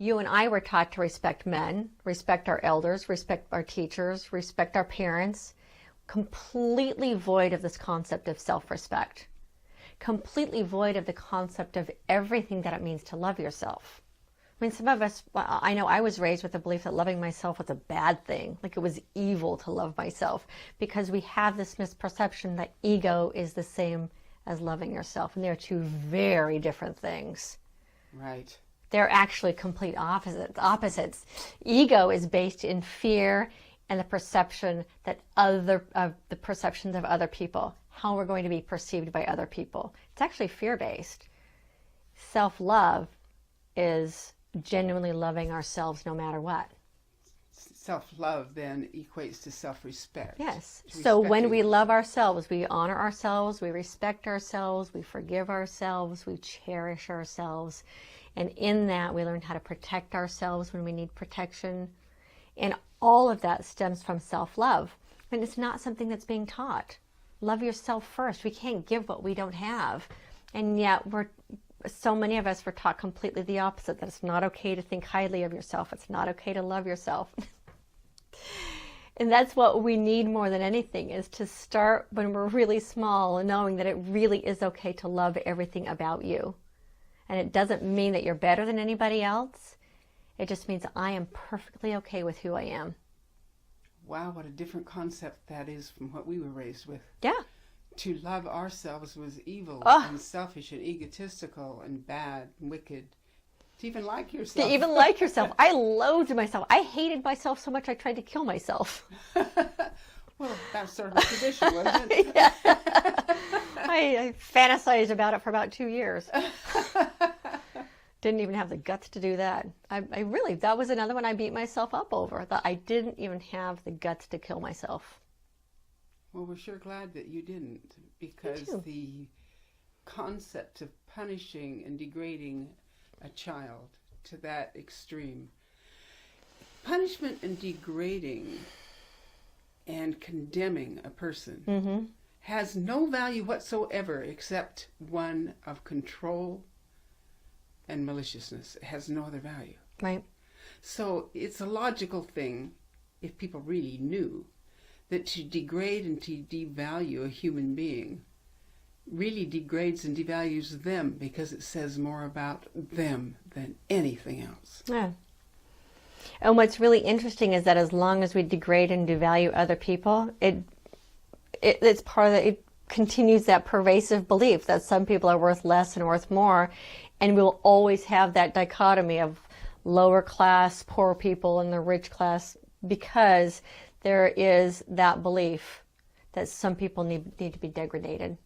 You and I were taught to respect men, respect our elders, respect our teachers, respect our parents, completely void of this concept of self-respect, completely void of the concept of everything that it means to love yourself. I mean, some of us, well, I know I was raised with the belief that loving myself was a bad thing, like it was evil to love myself, because we have this misperception that ego is the same as loving yourself, and they're two very different things. Right. They're actually complete opposites. Ego is based in fear and the perception that the perceptions of other people, how we're going to be perceived by other people. It's actually fear-based. Self-love is genuinely loving ourselves no matter what. Self-love then equates to self-respect. Yes. So when we love ourselves, we honor ourselves, we respect ourselves, we forgive ourselves, we cherish ourselves. And in that, we learn how to protect ourselves when we need protection. And all of that stems from self-love. And it's not something that's being taught. Love yourself first. We can't give what we don't have. And yet, so many of us were taught completely the opposite, that it's not okay to think highly of yourself. It's not okay to love yourself. And that's what we need more than anything, is to start when we're really small, knowing that it really is okay to love everything about you. And it doesn't mean that you're better than anybody else. It just means I am perfectly okay with who I am. Wow, what a different concept that is from what we were raised with. Yeah. To love ourselves was evil and selfish and egotistical and bad and wicked. To even like yourself. To even like yourself. I loathed myself. I hated myself so much I tried to kill myself. Well, that's sort of a tradition, wasn't it? Yeah. I fantasized about it for about 2 years. Didn't even have the guts to do that. I really, that was another one I beat myself up over, that I didn't even have the guts to kill myself. Well, we're sure glad that you didn't, because the concept of punishing and degrading a child to that extreme, punishment and degrading and condemning a person has no value whatsoever except one of control and maliciousness. It has no other value. Right. So it's a logical thing, if people really knew, that to degrade and to devalue a human being really degrades and devalues them, because it says more about them than anything else. Yeah. And what's really interesting is that as long as we degrade and devalue other people, it's part of it continues that pervasive belief that some people are worth less and worth more, and we'll always have that dichotomy of lower class, poor people, and the rich class, because there is that belief that some people need to be degraded.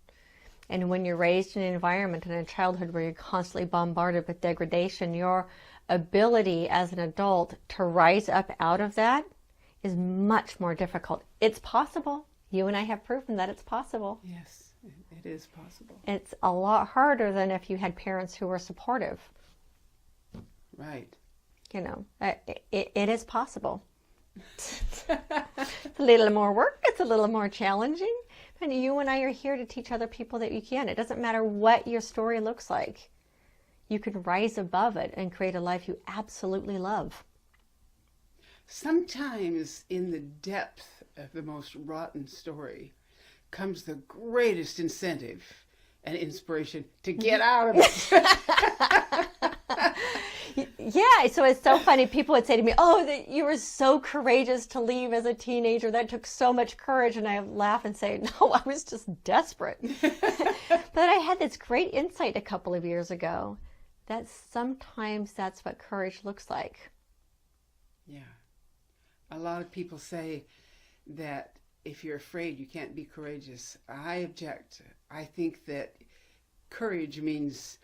And when you're raised in an environment in a childhood where you're constantly bombarded with degradation, your ability as an adult to rise up out of that is much more difficult. It's possible. You and I have proven that it's possible. Yes, it is possible. It's a lot harder than if you had parents who were supportive. Right. You know, it is possible. It's a little more work. It's a little more challenging. And you and I are here to teach other people that you can. It doesn't matter what your story looks like. You can rise above it and create a life you absolutely love. Sometimes in the depth of the most rotten story comes the greatest incentive and inspiration to get out of it. Yeah, so it's so funny. People would say to me, oh, that you were so courageous to leave as a teenager. That took so much courage. And I laugh and say, no, I was just desperate. But I had this great insight a couple of years ago that sometimes that's what courage looks like. Yeah. A lot of people say that if you're afraid, you can't be courageous. I object. I think that courage means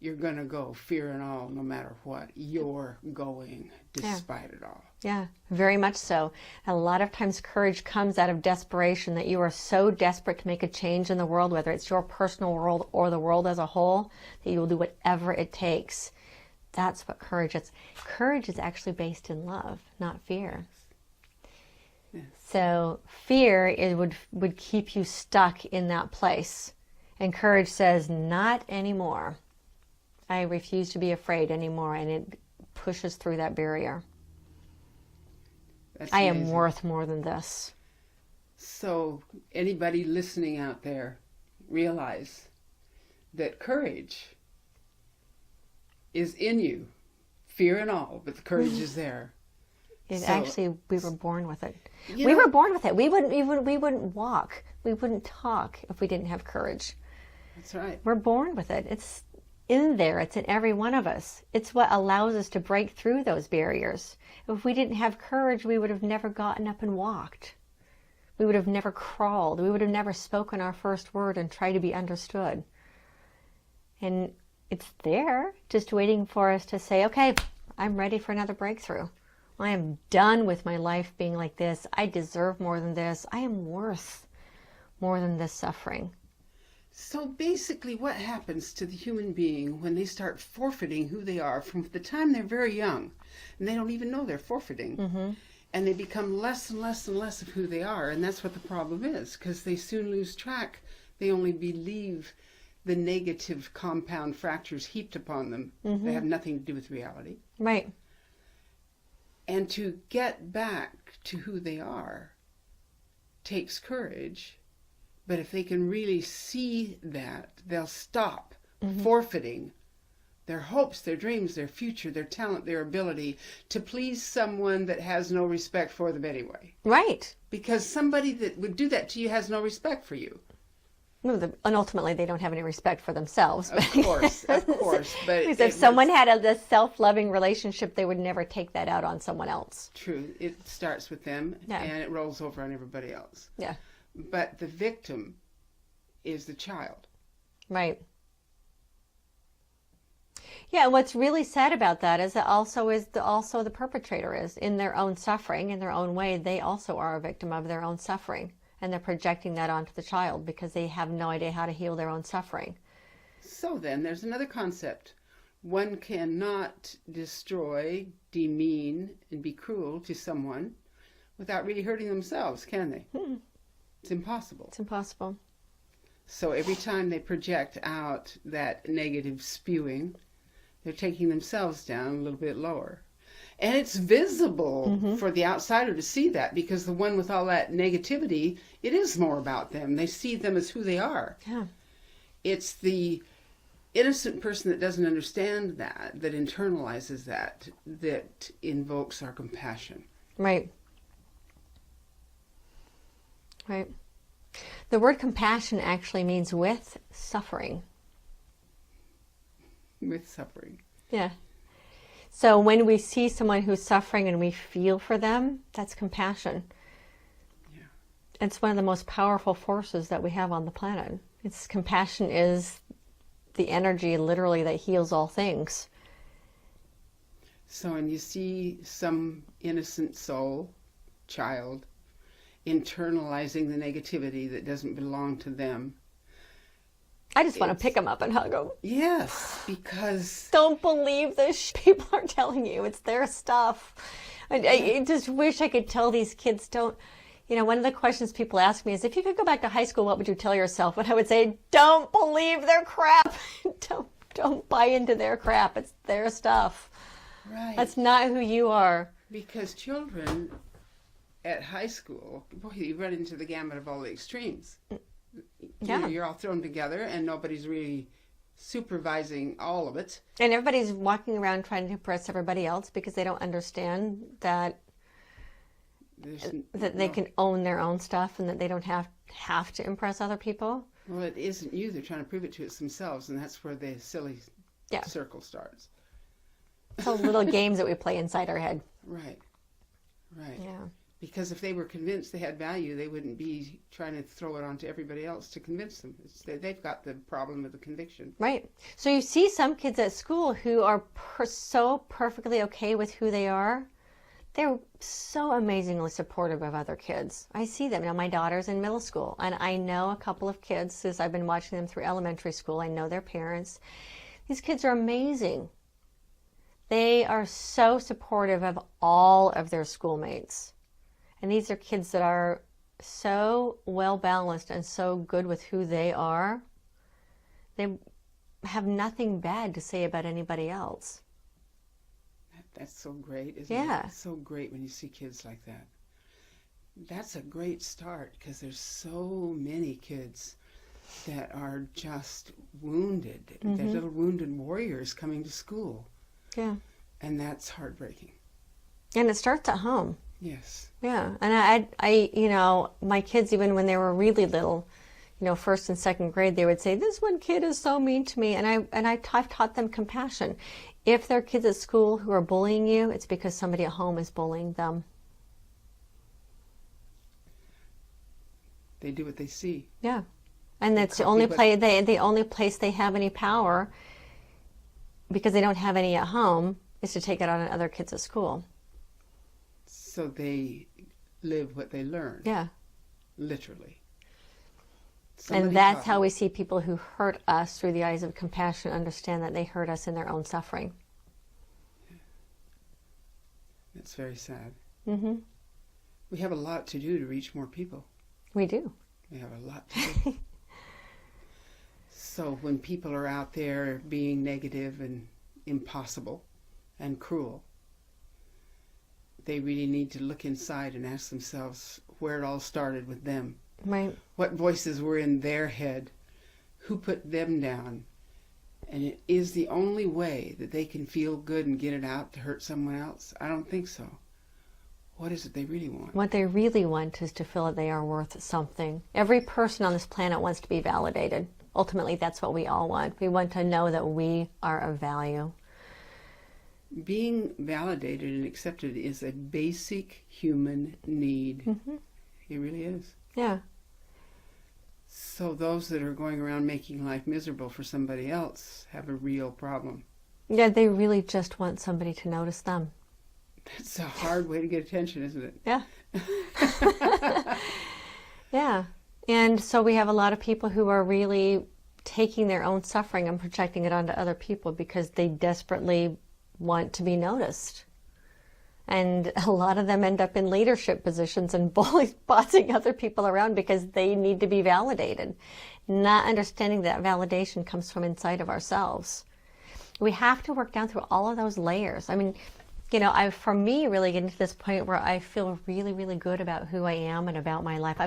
you're going to go, fear and all, no matter what. You're going despite it all. Yeah, very much so. And a lot of times courage comes out of desperation, that you are so desperate to make a change in the world, whether it's your personal world or the world as a whole, that you will do whatever it takes. That's what courage is. Courage is actually based in love, not fear. Yes. So fear would keep you stuck in that place. And courage says, not anymore. I refuse to be afraid anymore. And it pushes through that barrier. That's I am amazing. worth more than this. So anybody listening out there, realize that courage is in you. Fear and all, but the courage is there. Actually, we were born with it. You We know- were born with it. We wouldn't walk. We wouldn't talk if we didn't have courage. That's right. We're born with it. It's in there. It's in every one of us. It's what allows us to break through those barriers. If we didn't have courage, we would have never gotten up and walked. We would have never crawled. We would have never spoken our first word and tried to be understood. And it's there, just waiting for us to say, okay, I'm ready for another breakthrough. I am done with my life being like this. I deserve more than this. I am worth more than this suffering. So basically what happens to the human being when they start forfeiting who they are from the time they're very young, and they don't even know they're forfeiting, and they become less and less and less of who they are, and that's what the problem is, because they soon lose track. They only believe the negative compound fractures heaped upon them. They have nothing to do with reality. Right. And to get back to who they are takes courage. But if they can really see that, they'll stop forfeiting their hopes, their dreams, their future, their talent, their ability to please someone that has no respect for them anyway. Right. Because somebody that would do that to you has no respect for you. No, and ultimately, they don't have any respect for themselves. Of course, of course. But Because if someone had a self-loving relationship, they would never take that out on someone else. True. It starts with them, Yeah. and it rolls over on everybody else. Yeah. But the victim is the child. Right. Yeah, and what's really sad about that is that also the perpetrator is in their own suffering, in their own way. They also are a victim of their own suffering, and they're projecting that onto the child because they have no idea how to heal their own suffering. So then, there's another concept. One cannot destroy, demean, and be cruel to someone without really hurting themselves, can they? It's impossible. It's impossible. So every time they project out that negative spewing, they're taking themselves down a little bit lower. And it's visible for the outsider to see that, because the one with all that negativity, it is more about them. They see them as who they are. Yeah. It's the innocent person that doesn't understand that internalizes that invokes our compassion. Right. Right. The word compassion actually means with suffering. With suffering. Yeah. So when we see someone who's suffering and we feel for them, that's compassion. Yeah. It's one of the most powerful forces that we have on the planet. Compassion is the energy literally that heals all things. So when you see some innocent soul, child, internalizing the negativity that doesn't belong to them. I just want to pick them up and hug them. Yes, because... Don't believe this people are telling you. It's their stuff. I just wish I could tell these kids don't... You know, one of the questions people ask me is, if you could go back to high school, what would you tell yourself? And I would say, don't believe their crap. Don't buy into their crap. It's their stuff. Right. That's not who you are. Because children at high school, boy, you run into the gamut of all the extremes. Yeah. You know, you're all thrown together and nobody's really supervising all of it. And everybody's walking around trying to impress everybody else because they don't understand that they can own their own stuff and that they don't have to impress other people. Well, it isn't you. They're trying to prove it to themselves, and that's where the silly circle starts. It's all little games that we play inside our head. Right. Right. Yeah. Because if they were convinced they had value, they wouldn't be trying to throw it onto everybody else to convince them. They've got the problem of the conviction. Right. So you see some kids at school who are so perfectly okay with who they are. They're so amazingly supportive of other kids. I see them. You know, my daughter's in middle school, and I know a couple of kids since I've been watching them through elementary school. I know their parents. These kids are amazing. They are so supportive of all of their schoolmates. And these are kids that are so well balanced and so good with who they are. They have nothing bad to say about anybody else. That's so great, isn't Yeah. it? It's so great when you see kids like that. That's a great start, because there's so many kids that are just wounded. They're little wounded warriors coming to school. Yeah. And that's heartbreaking. And it starts at home. Yes. Yeah. And I, you know, my kids, even when they were really little, you know, first and second grade, they would say, "This one kid is so mean to me." And I've taught them compassion. If there are kids at school who are bullying you, it's because somebody at home is bullying them. They do what they see. Yeah. And that's the only the only place they have any power, because they don't have any at home, is to take it out on other kids at school. So they live what they learn. Yeah. Literally. And that's how we see people who hurt us through the eyes of compassion understand that they hurt us in their own suffering. That's very sad. Mm-hmm. We have a lot to do to reach more people. We do. We have a lot to do. So when people are out there being negative and impossible and cruel, they really need to look inside and ask themselves where it all started with them. Right. What voices were in their head? Who put them down? And it is the only way that they can feel good and get it out to hurt someone else? I don't think so. What is it they really want? What they really want is to feel that they are worth something. Every person on this planet wants to be validated. Ultimately, that's what we all want. We want to know that we are of value. Being validated and accepted is a basic human need. Mm-hmm. It really is. Yeah. So those that are going around making life miserable for somebody else have a real problem. Yeah, they really just want somebody to notice them. That's a hard way to get attention, isn't it? Yeah. Yeah. And so we have a lot of people who are really taking their own suffering and projecting it onto other people because they desperately want to be noticed. And a lot of them end up in leadership positions and bossing other people around because they need to be validated, not understanding that validation comes from inside of ourselves. We have to work down through all of those layers. I mean, you know, for me, really getting to this point where I feel really, really good about who I am and about my life.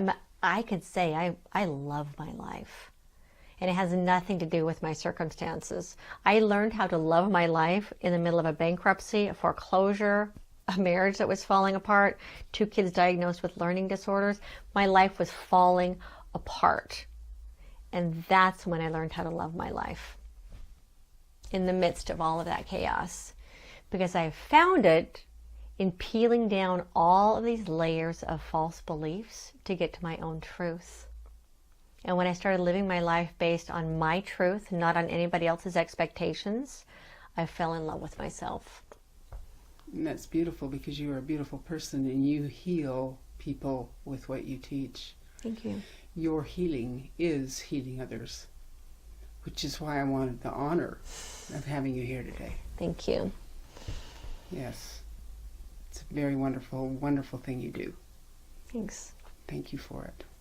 I could say I love my life. And it has nothing to do with my circumstances. I learned how to love my life in the middle of a bankruptcy, a foreclosure, a marriage that was falling apart, 2 kids diagnosed with learning disorders. My life was falling apart. And that's when I learned how to love my life, in the midst of all of that chaos. Because I found it in peeling down all of these layers of false beliefs to get to my own truth. And when I started living my life based on my truth, not on anybody else's expectations, I fell in love with myself. And that's beautiful, because you are a beautiful person and you heal people with what you teach. Thank you. Your healing is healing others, which is why I wanted the honor of having you here today. Thank you. Yes. It's a very wonderful, wonderful thing you do. Thanks. Thank you for it.